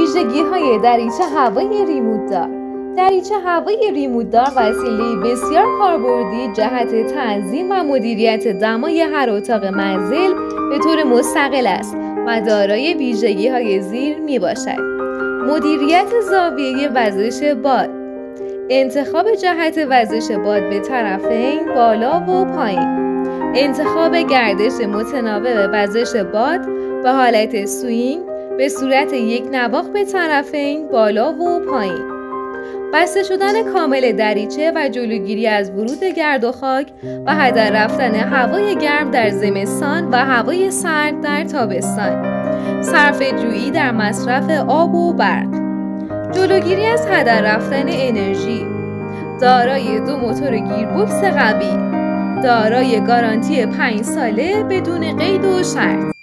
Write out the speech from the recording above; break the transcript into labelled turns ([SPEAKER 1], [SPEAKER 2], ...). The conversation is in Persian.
[SPEAKER 1] ویژگی‌های دریچه هوایی ریموتدار. دریچه هوایی ریموتدار وسیله بسیار کاربردی جهت تنظیم و مدیریت دمای هر اتاق منزل به طور مستقل است و دارای ویژگی‌های زیر میباشد: مدیریت زاویه وزش باد، انتخاب جهت وزش باد به طرفین بالا و پایین، انتخاب گردش متناوب وزش باد به حالت سوینگ به صورت یک نواخت به طرفین بالا و پایین، بسته شدن کامل دریچه و جلوگیری از ورود گرد و خاک و هدر رفتن هوای گرم در زمستان و هوای سرد در تابستان، صرفه‌جویی در مصرف آب و برق، جلوگیری از هدر رفتن انرژی، دارای 2 موتور گیربکس قوی، دارای گارانتی 5 ساله بدون قید و شرط.